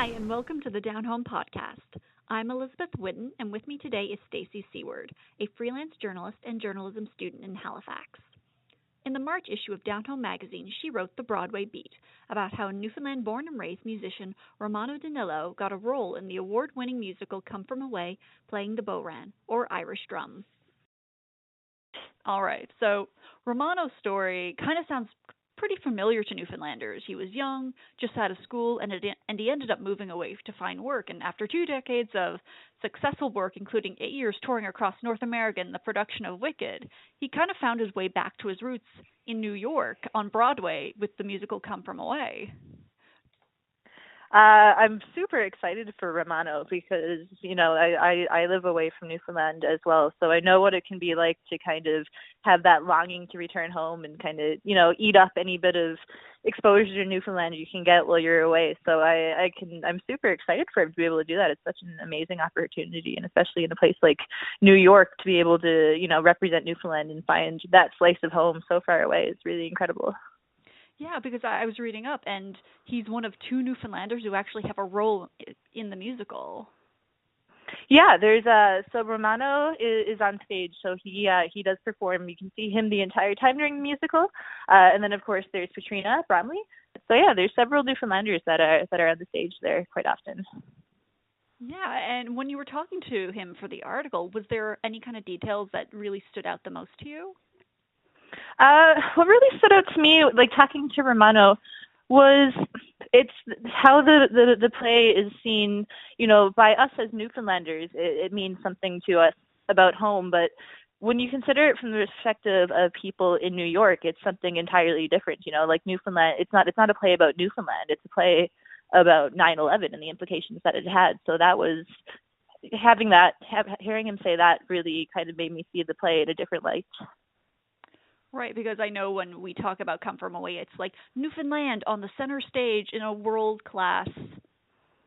Hi, and welcome to the Downhome podcast. I'm Elizabeth Witten, and with me today is Stacey Seward, a freelance journalist and journalism student in Halifax. In the March issue of Downhome magazine, she wrote The Broadway Beat, about how Newfoundland-born and raised musician Romano di Nillo got a role in the award-winning musical Come From Away, playing the bodhran, or Irish drum. All right, so Romanos Story kind of sounds pretty familiar to Newfoundlanders. He was young, just out of school, and he ended up moving away to find work. And after 2 decades of successful work, including 8 years touring across North America in the production of Wicked, he kind of found his way back to his roots in New York on Broadway with the musical Come From Away. I'm super excited for Romano because, I live away from Newfoundland as well. So I know what it can be like to kind of have that longing to return home and kind of, eat up any bit of exposure to Newfoundland you can get while you're away. So I'm super excited for him to be able to do that. It's such an amazing opportunity, and especially in a place like New York, to be able to, represent Newfoundland and find that slice of home so far away is really incredible. Yeah, because I was reading up, and he's one of 2 Newfoundlanders who actually have a role in the musical. Yeah, so Romano is on stage, so he does perform. You can see him the entire time during the musical, and then of course there's Patrina, Bromley. So yeah, there's several Newfoundlanders that are on the stage there quite often. Yeah, and when you were talking to him for the article, was there any kind of details that really stood out the most to you? What really stood out to me, like talking to Romano, was it's how the play is seen, by us as Newfoundlanders. It means something to us about home, but when you consider it from the perspective of people in New York, it's something entirely different. Like Newfoundland, it's not a play about Newfoundland. It's a play about 9/11 and the implications that it had. So that was hearing him say that really kind of made me see the play in a different light. Right, because I know when we talk about Come From Away, it's like Newfoundland on the center stage in a world-class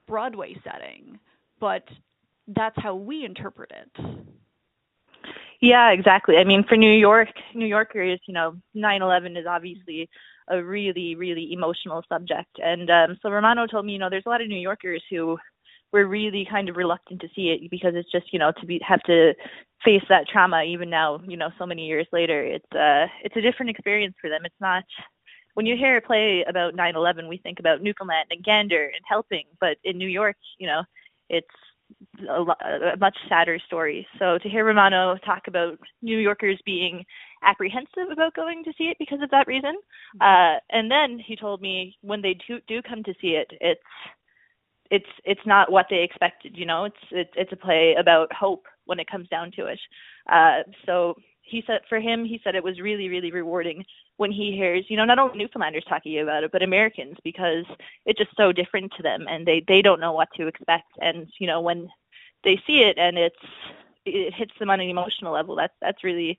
Broadway setting, but that's how we interpret it. Yeah, exactly. I mean, for New Yorkers, 9/11 is obviously a really, really emotional subject. And so Romano told me, there's a lot of New Yorkers who were really kind of reluctant to see it because it's just, have to face that trauma even now, so many years later. It's a different experience for them. It's not, when you hear a play about 9/11, we think about Newfoundland and Gander and helping, but in New York, it's a much sadder story. So to hear Romano talk about New Yorkers being apprehensive about going to see it because of that reason, and then he told me when they do come to see it, it's not what they expected. It's a play about hope when it comes down to it. So he said it was really, really rewarding when he hears, not only Newfoundlanders talking about it, but Americans, because it's just so different to them and they don't know what to expect. And, when they see it and it hits them on an emotional level, that's really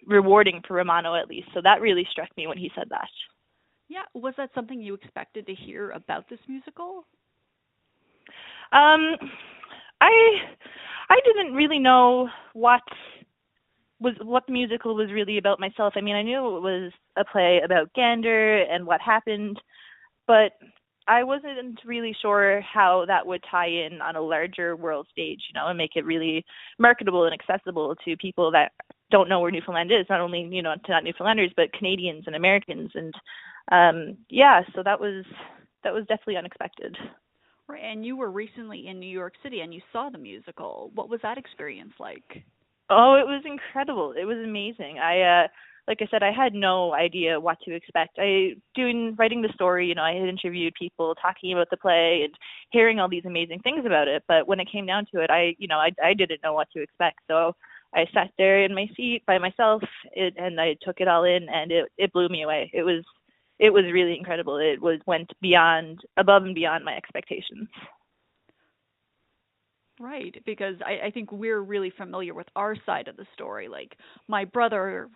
rewarding for Romano, at least. So that really struck me when he said that. Yeah. Was that something you expected to hear about this musical? I didn't really know what the musical was really about myself. I mean, I knew it was a play about Gander and what happened, but I wasn't really sure how that would tie in on a larger world stage, and make it really marketable and accessible to people that don't know where Newfoundland is, not only, to not Newfoundlanders, but Canadians and Americans. And so that was definitely unexpected. Right, and you were recently in New York City and you saw the musical. What was that experience like? Oh, it was incredible. It was amazing. Like I said, I had no idea what to expect. Writing the story, I had interviewed people talking about the play and hearing all these amazing things about it. But when it came down to it, I didn't know what to expect. So I sat there in my seat by myself and I took it all in, and it blew me away. It was really incredible. It went above and beyond my expectations. Right, because I think we're really familiar with our side of the story. Like, my brother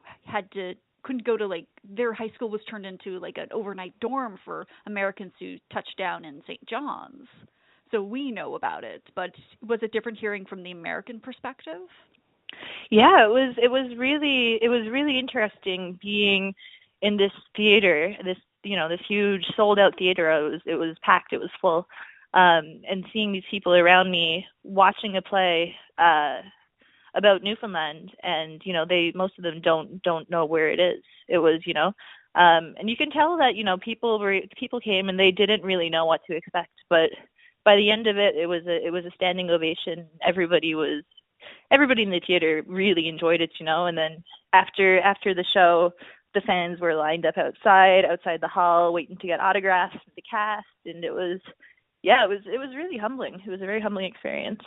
couldn't go to, their high school was turned into, an overnight dorm for Americans who touched down in St. John's. So we know about it, but was it different hearing from the American perspective? Yeah, it was really interesting being in this theater, this huge sold out theater. It was packed, it was full. and seeing these people around me watching a play about Newfoundland, and most of them don't know where it is. It was and you can tell that people came and they didn't really know what to expect, but by the end of it, it was a standing ovation. Everybody in the theater really enjoyed it, and then after the show, the fans were lined up outside the hall waiting to get autographs from the cast, and it was really humbling. It was a very humbling experience.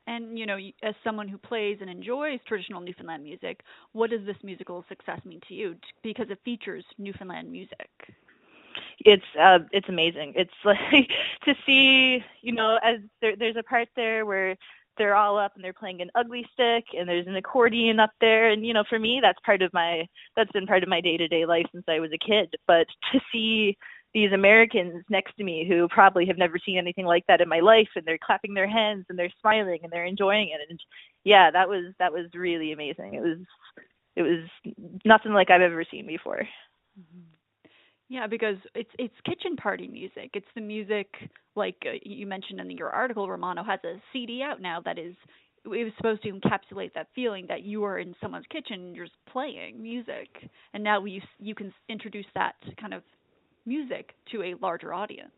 And, as someone who plays and enjoys traditional Newfoundland music, what does this musical success mean to you? Because it features Newfoundland music. It's amazing. It's like to see, as there's a part there where they're all up and they're playing an ugly stick, and there's an accordion up there, and for me that's been part of my day-to-day life since I was a kid. But to see these Americans next to me who probably have never seen anything like that in my life, and they're clapping their hands and they're smiling and they're enjoying it, and that was really amazing. It was nothing like I've ever seen before. Mm-hmm. Yeah, because it's kitchen party music. It's the music, like you mentioned in your article, Romano has a CD out now that it was supposed to encapsulate that feeling that you are in someone's kitchen and you're just playing music. And now you can introduce that kind of music to a larger audience.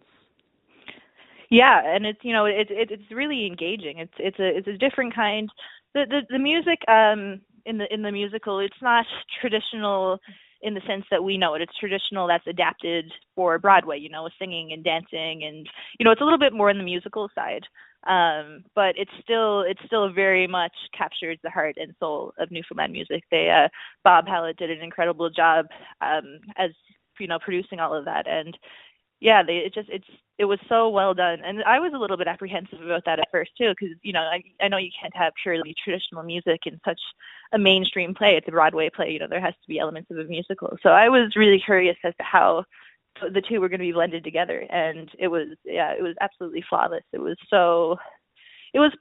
Yeah, and it's it's really engaging. It's a different kind. The music in the musical, it's not traditional in the sense that we know it. It's traditional that's adapted for Broadway, singing and dancing, and it's a little bit more in the musical side. But it still very much captures the heart and soul of Newfoundland music. Bob Hallett did an incredible job as producing all of that, and it was so well done. And I was a little bit apprehensive about that at first too, because I know you can't have purely traditional music in such a mainstream play. It's a Broadway play. There has to be elements of a musical. So I was really curious as to how the two were going to be blended together, and it was absolutely flawless. It was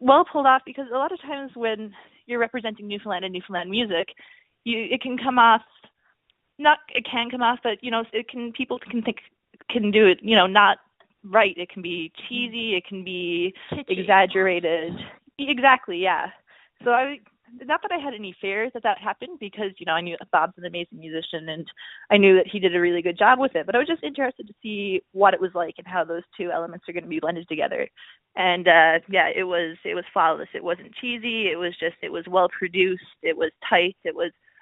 well pulled off, because a lot of times when you're representing Newfoundland and Newfoundland music, it can come off. But people can do it, not right. It can be cheesy, it can be kitschy, exaggerated. Exactly, yeah. So not that I had any fears that happened, because I knew Bob's an amazing musician and I knew that he did a really good job with it, but I was just interested to see what it was like and how those two elements are going to be blended together. And it was flawless. It wasn't cheesy. It was well produced. It was tight.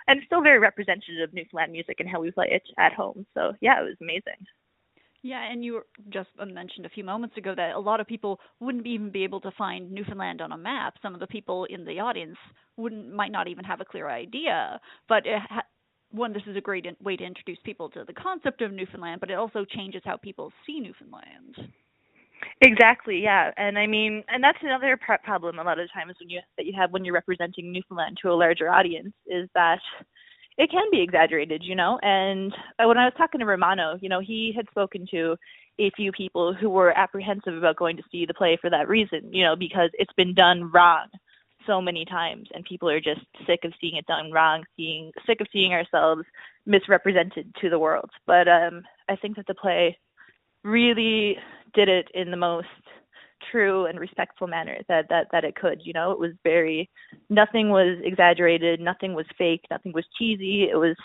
And still very representative of Newfoundland music and how we play it at home. So yeah, it was amazing. Yeah, and you just mentioned a few moments ago that a lot of people wouldn't even be able to find Newfoundland on a map. Some of the people in the audience might not even have a clear idea. But this is a great way to introduce people to the concept of Newfoundland, but it also changes how people see Newfoundland. Exactly, yeah. And I mean, and that's another problem a lot of times when you're representing Newfoundland to a larger audience, is that it can be exaggerated, and when I was talking to Romano, he had spoken to a few people who were apprehensive about going to see the play for that reason, because it's been done wrong so many times, and people are just sick of seeing it done wrong, sick of seeing ourselves misrepresented to the world. But I think that the play really did it in the most true and respectful manner that it could. It was nothing was exaggerated, nothing was fake, nothing was cheesy. It was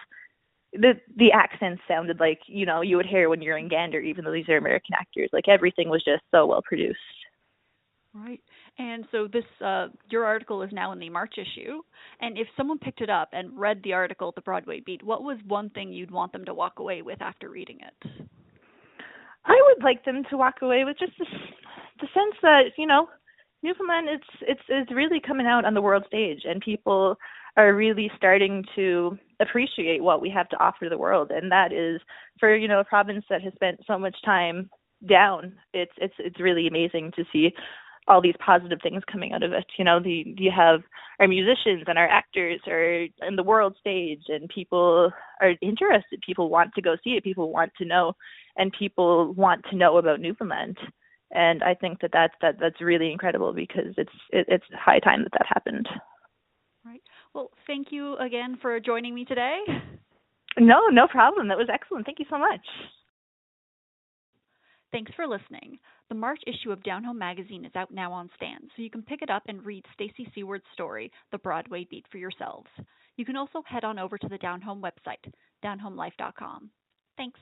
the accents sounded like you would hear when you're in Gander, even though these are American actors. Like, everything was just so well produced. Right. And so this your article is now in the March issue, and if someone picked it up and read the article, The Broadway Beat, what was one thing you'd want them to walk away with after reading it? I would like them to walk away with just the sense that, Newfoundland, it's really coming out on the world stage, and people are really starting to appreciate what we have to offer the world. And that is, for, a province that has spent so much time down, it's really amazing to see all these positive things coming out of it. You have our musicians and our actors are in the world stage, and people are interested. People want to go see it. People want to know, and people want to know about Newfoundland. And I think that's really incredible, because it's high time that happened. Right. Well, thank you again for joining me today. No problem. That was excellent. Thank you so much. Thanks for listening. The March issue of Downhome magazine is out now on stands, so you can pick it up and read Stacey Seward's story, The Broadway Beat, for yourselves. You can also head on over to the Downhome website, downhomelife.com. Thanks.